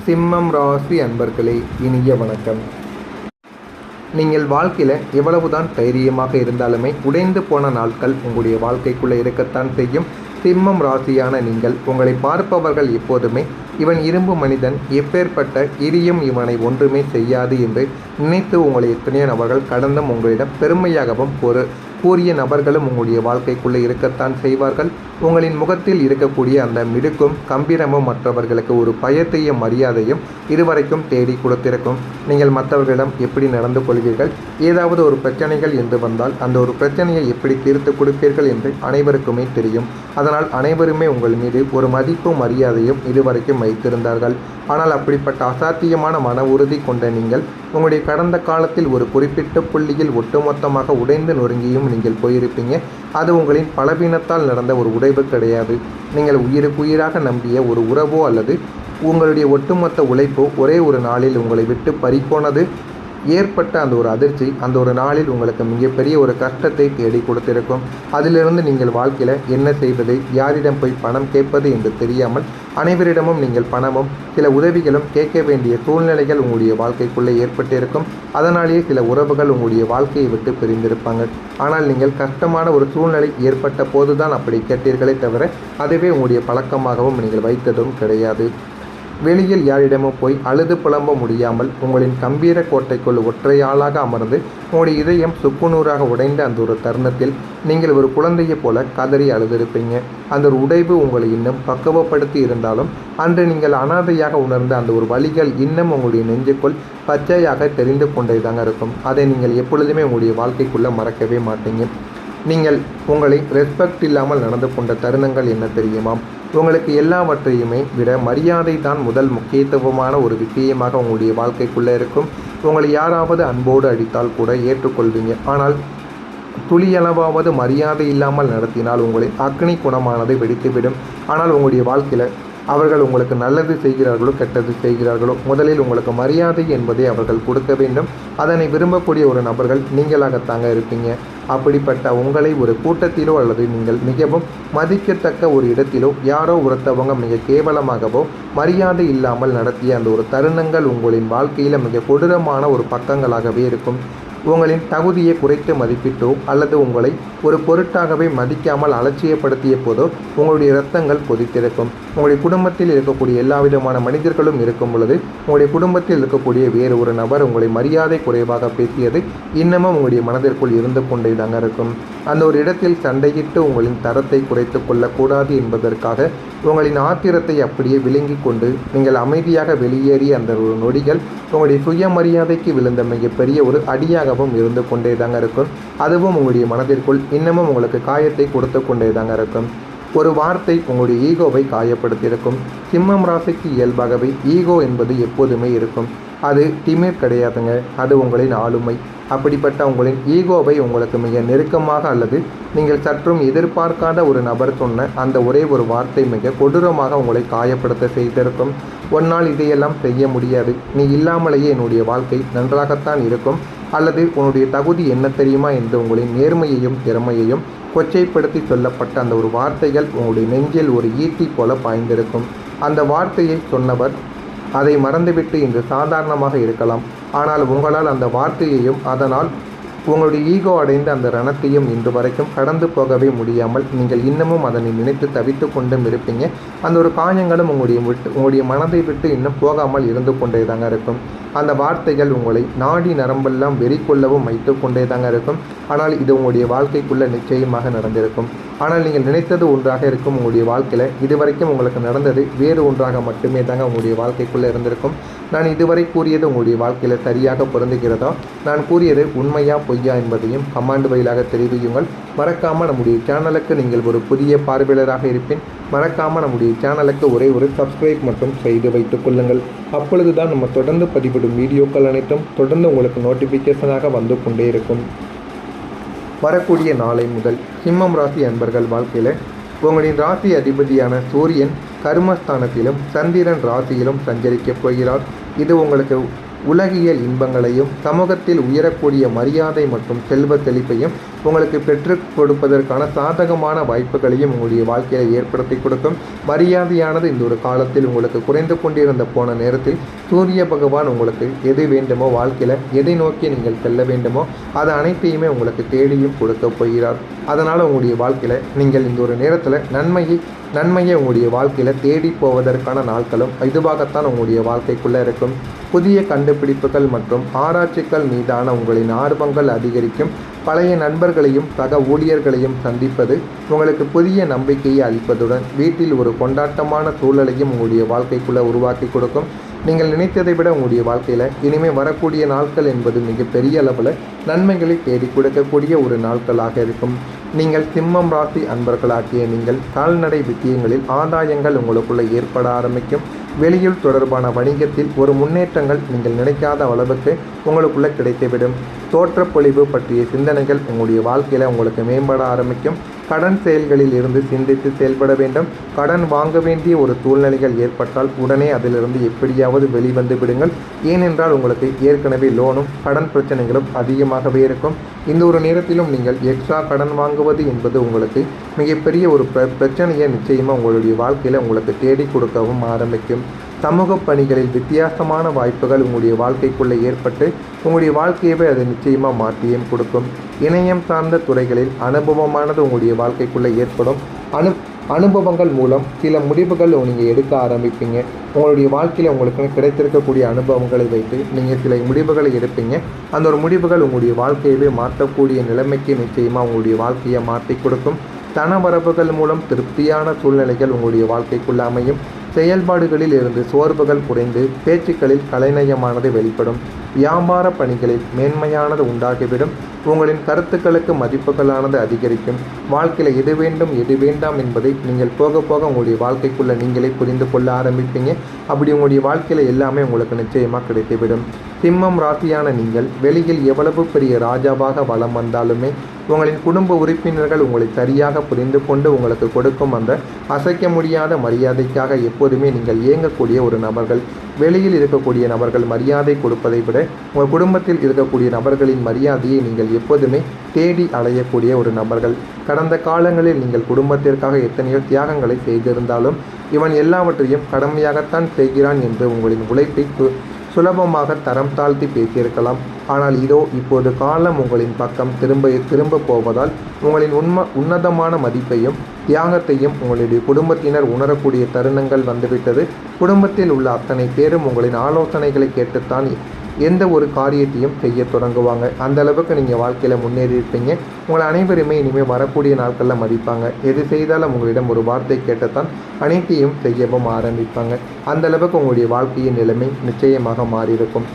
சிம்மம் ராசி அன்பர்களே, இனிய வணக்கம். நீங்கள் வாழ்க்கையில் எவ்வளவுதான் தைரியமாக இருந்தாலுமே உடைந்து போன நாட்கள் உங்களுடைய வாழ்க்கைக்குள்ளே இருக்கத்தான் செய்யும். சிம்மம் ராசியான நீங்கள், உங்களை பார்ப்பவர்கள் எப்போதுமே இவன் இரும்பு மனிதன், எப்பேற்பட்ட இரியும் இவனை ஒன்றுமே செய்யாது என்று நினைத்து உங்களை எத்தனையோ நபர்கள் கடந்தும் உங்களிடம் பெருமையாகவும் கூறிய நபர்களும் உங்களுடைய வாழ்க்கைக்குள்ளே இருக்கத்தான் செய்வார்கள். உங்களின் முகத்தில் இருக்கக்கூடிய அந்த மிடுக்கும் கம்பீரமும் மற்றவர்களுக்கு ஒரு பயத்தையும் மரியாதையும் இதுவரைக்கும் தேடி கொடுத்திருக்கும். நீங்கள் மற்றவர்களிடம் எப்படி நடந்து கொள்வீர்கள், ஏதாவது ஒரு பிரச்சனைகள் என்று வந்தால் அந்த ஒரு பிரச்சனையை எப்படி தீர்த்து கொடுப்பீர்கள் என்று அனைவருக்குமே தெரியும். அதனால் அனைவருமே உங்கள் மீது ஒரு மதிப்பும் மரியாதையும் இதுவரைக்கும் வைத்திருந்தார்கள். ஆனால் அப்படிப்பட்ட அசாத்தியமான மன உறுதி கொண்ட நீங்கள் உங்களுடைய கடந்த காலத்தில் ஒரு குறிப்பிட்ட புள்ளியில் ஒட்டுமொத்தமாக உடைந்து நொறுங்கியும் நீங்கள் போயிருப்பீங்க. அது உங்களின் பலவீனத்தால் நடந்த ஒரு உடைவு கிடையாது. நீங்கள் உயிருக்குயிராக நம்பிய ஒரு உறவோ அல்லது உங்களுடைய ஒட்டுமொத்த உழைப்போ ஒரே ஒரு நாளில் உங்களை விட்டு பறிப்போனது. ஏற்பட்ட அந்த ஒரு அதிர்ச்சி அந்த ஒரு நாளில் உங்களுக்கு மிகப்பெரிய ஒரு கஷ்டத்தை தேடி கொடுத்திருக்கும். அதிலிருந்து நீங்கள் வாழ்க்கையில் என்ன செய்வது, யாரிடம் போய் பணம் கேட்பது என்று தெரியாமல் அனைவரிடமும் நீங்கள் பணமும் சில உதவிகளும் கேட்க வேண்டிய சூழ்நிலைகள் உங்களுடைய வாழ்க்கைக்குள்ளே ஏற்பட்டிருக்கும். அதனாலேயே சில உறவுகள் உங்களுடைய வாழ்க்கையை விட்டு பிரிந்திருப்பாங்க. ஆனால் நீங்கள் கஷ்டமான ஒரு சூழ்நிலை ஏற்பட்ட போதுதான் அப்படி கேட்டீர்களே தவிர அதுவே உங்களுடைய பழக்கமாகவும் நீங்கள் வைத்ததும் கிடையாது. வெளியில் யாரிடமும் போய் அழுது புலம்ப முடியாமல் உங்களின் கம்பீர கோட்டைக்குள் ஒற்றையாளாக அமர்ந்து உங்களுடைய இதயம் சுக்குநூறாக உடைந்த அந்த ஒரு தருணத்தில் நீங்கள் ஒரு குழந்தையைப் போல கதறி அழுதிருப்பீங்க. அந்த ஒரு உடைவு உங்களை இன்னும் பக்குவப்படுத்தி இருந்தாலும் அன்று நீங்கள் அனாதையாக உணர்ந்த அந்த ஒரு வலிகள் இன்னும் உங்களுடைய நெஞ்சுக்குள் பச்சையாக தெரிந்து கொண்டே தாங்க இருக்கும். அதை நீங்கள் எப்பொழுதுமே உங்களுடைய வாழ்க்கைக்குள்ளே மறக்கவே மாட்டீங்க. நீங்கள் உங்களை ரெஸ்பெக்ட் இல்லாமல் நடந்து கொண்ட தருணங்கள் என்ன தெரியுமா? உங்களுக்கு எல்லாவற்றையுமே விட மரியாதை தான் முதல் முக்கியத்துவமான ஒரு விஷயமாக உங்களுடைய வாழ்க்கைக்குள்ளே இருக்கும். உங்களை யாராவது அன்போடு அடித்தால் கூட ஏற்றுக்கொள்வீங்க. ஆனால் துளியளவாவது மரியாதை இல்லாமல் நடத்தினால் உங்களை அக்னி குணமானது வெடித்துவிடும். ஆனால் உங்களுடைய வாழ்க்கையில் அவர்கள் உங்களுக்கு நல்லது செய்கிறார்களோ கெட்டது செய்கிறார்களோ முதலில் உங்களுக்கு மரியாதை என்பதை அவர்கள் கொடுக்க வேண்டும். அதனை விரும்பக்கூடிய ஒரு நபர்கள் நீங்களாகத்தாங்க இருப்பீங்க. அப்படிப்பட்ட உங்களை ஒரு கூட்டத்திலோ அல்லது நீங்கள் மிகவும் மதிக்கத்தக்க ஒரு இடத்திலோ யாரோ ஒருத்தவங்க மிக கேவலமாகவோ மரியாதை இல்லாமல் நடத்திய அந்த ஒரு தருணங்கள் உங்களின் வாழ்க்கையில் மிக கொடூரமான ஒரு பக்கங்களாகவே இருக்கும். உங்களின் தகுதியை குறைத்து மதிப்பிட்டோ அல்லது உங்களை ஒரு பொருட்டாகவே மதிக்காமல் அலட்சியப்படுத்திய போதோ உங்களுடைய இரத்தங்கள் கொதித்திருக்கும். உங்களுடைய குடும்பத்தில் இருக்கக்கூடிய எல்லா விதமான மனிதர்களும் இருக்கும் பொழுது உங்களுடைய குடும்பத்தில் இருக்கக்கூடிய வேறு ஒரு நபர் உங்களை மரியாதை குறைவாக பேசியது இன்னமும் உங்களுடைய மனதிற்குள் இருந்து கொண்டே தாங்க இருக்கும். அந்த ஒரு இடத்தில் சண்டையிட்டு உங்களின் தரத்தை குறைத்து கொள்ளக்கூடாது என்பதற்காக உங்களின் ஆத்திரத்தை அப்படியே விழுங்கி கொண்டு நீங்கள் அமைதியாக வெளியேறிய அந்த ஒரு நொடிகள் உங்களுடைய சுயமரியாதைக்கு விழுந்த மிகப்பெரிய ஒரு அடியாகவும் இருந்து கொண்டே தாங்க இருக்கும். அதுவும் உங்களுடைய மனதிற்குள் இன்னமும் உங்களுக்கு காயத்தை கொடுத்து கொண்டே தாங்க இருக்கும். ஒரு வார்த்தை உங்களுடைய ஈகோவை காயப்படுத்தியிருக்கும். சிம்மம் ராசிக்கு இயல்பாகவே ஈகோ என்பது எப்போதுமே இருக்கும். அது திமிர் கிடையாதுங்க, அது உங்களின் ஆளுமை. அப்படிப்பட்ட உங்களின் ஈகோவை உங்களுக்கு மிக நெருக்கமாக அல்லது நீங்கள் சற்றும் எதிர்பார்க்காத ஒரு நபர் சொன்ன அந்த ஒரே ஒரு வார்த்தை மிக கொடூரமாக உங்களை காயப்படுத்த செய்திருக்கும். ஒன்னால் இதையெல்லாம் செய்ய முடியாது, நீ இல்லாமலேயே என்னுடைய வாழ்க்கை நன்றாகத்தான் இருக்கும், அல்லது உன்னுடைய தகுதி என்ன தெரியுமா என்று உங்களின் நேர்மையையும் திறமையையும் கொச்சைப்படுத்தி சொல்லப்பட்ட அந்த ஒரு வார்த்தைகள் உங்களுடைய நெஞ்சில் ஒரு ஈட்டி போல பாய்ந்திருக்கும். அந்த வார்த்தையை சொன்னவர் அதை மறந்துவிட்டு இன்று சாதாரணமாக இருக்கலாம். ஆனால் உங்களால் அந்த வார்த்தையையும் அதனால் உங்களுடைய ஈகோ அடைந்த அந்த ரணத்தையும் இன்று வரைக்கும் கடந்து போகவே முடியாமல் நீங்கள் இன்னமும் அதனை நினைத்து தவித்து கொண்டும் இருப்பீங்க. அந்த ஒரு காயங்களும் உங்களுடைய மனதை விட்டு இன்னும் போகாமல் இருந்து கொண்டே தாங்க இருக்கும். அந்த வார்த்தைகள் உங்களை நாடி நரம்பெல்லாம் வெறி கொள்ளவும் வைத்து கொண்டே தாங்க இருக்கும். ஆனால் இது உங்களுடைய வாழ்க்கைக்குள்ளே நிச்சயமாக நடந்திருக்கும். ஆனால் நீங்கள் நினைத்தது ஒன்றாக இருக்கும். உங்களுடைய வாழ்க்கையில் இதுவரைக்கும் உங்களுக்கு நடந்தது வேறு ஒன்றாக மட்டுமே தாங்க உங்களுடைய வாழ்க்கைக்குள்ளே இருந்திருக்கும். நான் இதுவரை கூறியது உங்களுடைய வாழ்க்கையில் சரியாக பொருந்துகிறதா, நான் கூறியது உண்மையா பொய்யா என்பதையும் கமெண்ட் வழியாக தெரிவியுங்கள். மறக்காமல் நம்முடைய சேனலுக்கு நீங்கள் ஒரு புதிய பார்வையாளராக இருப்பேன். மறக்காமல் நம்முடைய சேனலுக்கு ஒரே ஒரு சப்ஸ்கிரைப் மட்டும் செய்து வைத்துக் கொள்ளுங்கள். அப்பொழுது தான் நம்ம தொடர்ந்து பதிவிடும் வீடியோக்கள் அனைத்தும் தொடர்ந்து உங்களுக்கு நோட்டிஃபிகேஷனாக வந்து கொண்டே இருக்கும். வரக்கூடிய நாளை முதல் சிம்மம் ராசி அன்பர்கள் வாழ்க்கையில் உங்களின் ராசி அதிபதியான சூரியன் கர்மஸ்தானத்திலும் சந்திரன் ராசியிலும் சஞ்சரிக்கப் போகிறார். இது உங்களுக்கு உலகியல் இன்பங்களையும் சமூகத்தில் உயரக்கூடிய மரியாதை மற்றும் செல்வ செழிப்பையும் உங்களுக்கு பெற்றுக் கொடுப்பதற்கான சாதகமான வாய்ப்புகளையும் உங்களுடைய வாழ்க்கையில் ஏற்படுத்தி கொடுக்கும். மரியாதையானது இந்த ஒரு காலத்தில் உங்களுக்கு குறைந்து கொண்டிருந்த போன நேரத்தில் சூரிய பகவான் உங்களுக்கு எது வேண்டுமோ, வாழ்க்கையில் எதை நோக்கி நீங்கள் செல்ல வேண்டுமோ அது அனைத்தையுமே உங்களுக்கு தேடியும் கொடுக்க போகிறார். அதனால் உங்களுடைய வாழ்க்கையில் நீங்கள் இந்த ஒரு நேரத்தில் நன்மையை உங்களுடைய வாழ்க்கையில் தேடி போவதற்கான நாட்களும் இதுவாகத்தான் உங்களுடைய வாழ்க்கைக்குள்ளே இருக்கும். புதிய கண்டுபிடிப்புகள் மற்றும் ஆராய்ச்சிகள் மீதான உங்களின் ஆர்வங்கள் அதிகரிக்கும். பழைய நண்பர்களையும் சக ஊழியர்களையும் சந்திப்பது உங்களுக்கு புதிய நம்பிக்கையை அளிப்பதுடன் வீட்டில் ஒரு கொண்டாட்டமான சூழலையும் உங்களுடைய வாழ்க்கைக்குள்ளே உருவாக்கி கொடுக்கும். நீங்கள் நினைத்ததை விட உங்களுடைய வாழ்க்கையில் இனிமேல் வரக்கூடிய நாட்கள் என்பது மிகப்பெரிய அளவில் நன்மைகளை தேடி கொடுக்கக்கூடிய ஒரு நாட்களாக இருக்கும். நீங்கள் சிம்மம் ராசி அன்பர்களாகிய நீங்கள் கால்நடை வித்தியங்களில் ஆதாயங்கள் உங்களுக்குள்ளே ஏற்பட ஆரம்பிக்கும். வெளியில் தொடர்பான வணிகத்தில் ஒரு முன்னேற்றங்கள் நீங்கள் நினைக்காத அளவுக்கு உங்களுக்குள்ளே கிடைத்துவிடும். தோற்றப்பொழிவு பற்றிய சிந்தனைகள் உங்களுடைய வாழ்க்கையில் உங்களுக்கு மேம்பட ஆரம்பிக்கும். கடன் செயல்களில் இருந்து சிந்தித்து செயல்பட வேண்டும். கடன் வாங்க வேண்டிய ஒரு சூழ்நிலைகள் ஏற்பட்டால் உடனே அதிலிருந்து எப்படியாவது வெளிவந்து விடுங்கள். ஏனென்றால் உங்களுக்கு ஏற்கனவே லோனும் கடன் பிரச்சனைகளும் அதிகமாகவே இருக்கும். இந்த ஒரு நேரத்திலும் நீங்கள் எக்ஸ்ட்ரா கடன் வாங்குவது என்பது உங்களுக்கு மிகப்பெரிய ஒரு பிரச்சனையை நிச்சயமாக உங்களுடைய வாழ்க்கையில் உங்களுக்கு தேடி கொடுக்கவும் ஆரம்பிக்கும். சமூக பணிகளில் வித்தியாசமான வாய்ப்புகள் உங்களுடைய வாழ்க்கைக்குள்ளே ஏற்பட்டு உங்களுடைய வாழ்க்கையவே அது நிச்சயமாக மாற்றியும் கொடுக்கும். இணையம் சார்ந்த துறைகளில் அனுபவமானது உங்களுடைய வாழ்க்கைக்குள்ளே ஏற்படும். அனுபவங்கள் மூலம் சில முடிவுகள் நீங்கள் எடுக்க ஆரம்பிப்பீங்க. உங்களுடைய வாழ்க்கையில் உங்களுக்கு கிடைத்திருக்கக்கூடிய அனுபவங்களை வைத்து நீங்கள் சில முடிவுகளை எடுப்பீங்க. அந்த ஒரு முடிவுகள் உங்களுடைய வாழ்க்கையவே மாற்றக்கூடிய நிலைமைக்கு நிச்சயமாக உங்களுடைய வாழ்க்கையை மாற்றி கொடுக்கும். தனவரவுகள் மூலம் திருப்தியான சூழ்நிலைகள் உங்களுடைய வாழ்க்கைக்குள்ள அமையும். செயல்பாடுகளில் இருந்து சோர்வுகள் குறைந்து பேச்சுக்களில் கலைநயமானது வெளிப்படும். வியாபார பணிகளில் மேன்மையானது உண்டாகிவிடும். உங்களின் கருத்துக்களுக்கு மதிப்புகளானது அதிகரிக்கும். வாழ்க்கையில் எது வேண்டும் எது வேண்டாம் என்பதை நீங்கள் போக போக உங்களுடைய வாழ்க்கைக்குள்ளே நீங்களே புரிந்து கொள்ள ஆரம்பிப்பீங்க. அப்படி உங்களுடைய வாழ்க்கையில் எல்லாமே உங்களுக்கு நிச்சயமாக கிடைத்துவிடும். சிம்மம் ராசியான நீங்கள் வெளியில் எவ்வளவு பெரிய ராஜாவாக வலம் வந்தாலுமே உங்களின் குடும்ப உறுப்பினர்கள் உங்களை சரியாக புரிந்து கொண்டு உங்களுக்கு கொடுக்கும் அந்த அசைக்க முடியாத மரியாதைக்காக எப்போதுமே நீங்கள் இயங்கக்கூடிய ஒரு நபர்கள். வெளியில் இருக்கக்கூடிய நபர்கள் மரியாதை கொடுப்பதை விட உங்கள் குடும்பத்தில் இருக்கக்கூடிய நபர்களின் மரியாதையை நீங்கள் எப்போதுமே தேடி அலையக்கூடிய ஒரு நபர்கள். கடந்த காலங்களில் நீங்கள் குடும்பத்திற்காக எத்தனையோ தியாகங்களை செய்திருந்தாலும் இவன் எல்லாவற்றையும் கடமையாகத்தான் செய்கிறான் என்று உங்களின் உழைப்பை சுலபமாக தரம் தாழ்த்தி பேசியிருக்கலாம். ஆனால் இதோ இப்போது காலம் உங்களின் பக்கம் திரும்ப போவதால் உங்களின் உன்னதமான மதிப்பையும் தியாகத்தையும் உங்களுடைய குடும்பத்தினர் உணரக்கூடிய தருணங்கள் வந்துவிட்டது. குடும்பத்தில் உள்ள அத்தனை பேரும் உங்களின் ஆலோசனைகளை கேட்டுத்தான் எந்த ஒரு காரியத்தையும் செய்ய தொடங்குவாங்க. அந்த அளவுக்கு நீங்கள் வாழ்க்கையில் முன்னேறி இருப்பீங்க. உங்களை அனைவருமே இனிமேல் வரக்கூடிய நாட்களில் மதிப்பாங்க. எது செய்தாலும் உங்களிடம் ஒரு வார்த்தை கேட்டுத்தான் அனைத்தையும் செய்யவும் ஆரம்பிப்பாங்க. அந்த அளவுக்கு உங்களுடைய வாழ்க்கையின் நிலைமை நிச்சயமாக மாறியிருக்கும்.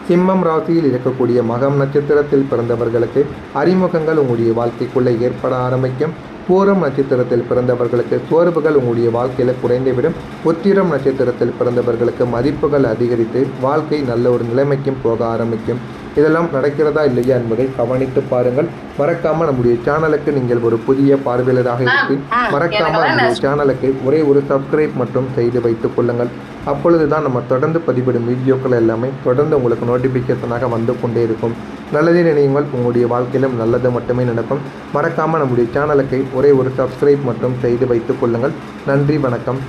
சிம்மம் ராசியில் இருக்கக்கூடிய மகம் நட்சத்திரத்தில் பிறந்தவர்களுக்கு அறிமுகங்கள் உங்களுடைய வாழ்க்கைக்குள்ளே ஏற்பட ஆரம்பிக்கும். பூரம் நட்சத்திரத்தில் பிறந்தவர்களுக்கு சோர்வுகள் உங்களுடைய வாழ்க்கையில் குறைந்துவிடும். உத்திரம் நட்சத்திரத்தில் பிறந்தவர்களுக்கு மதிப்புகள் அதிகரித்து வாழ்க்கை நல்ல ஒரு நிலைமைக்கும் போக ஆரம்பிக்கும். இதெல்லாம் நடக்கிறதா இல்லையா என்பதை கவனித்து பாருங்கள். மறக்காமல் நம்முடைய சேனலுக்கு நீங்கள் ஒரு புதிய பார்வையாளராக இருப்பீங்க. மறக்காமல் நம்முடைய சேனலுக்கு ஒரே ஒரு சப்ஸ்கிரைப் மற்றும் செய்து வைத்துக் கொள்ளுங்கள். அப்பொழுது தான் நம்ம தொடர்ந்து பதிவிடும் வீடியோக்கள் எல்லாமே தொடர்ந்து உங்களுக்கு நோட்டிஃபிகேஷனாக வந்து கொண்டே இருக்கும். நல்லதே நினைவுங்கள், உங்களுடைய வாழ்க்கையிலும் நல்லது மட்டுமே நடக்கும். மறக்காமல் நம்முடைய சேனலுக்கு ஒரே ஒரு சப்ஸ்கிரைப் மற்றும் செய்து வைத்துக் கொள்ளுங்கள். நன்றி, வணக்கம்.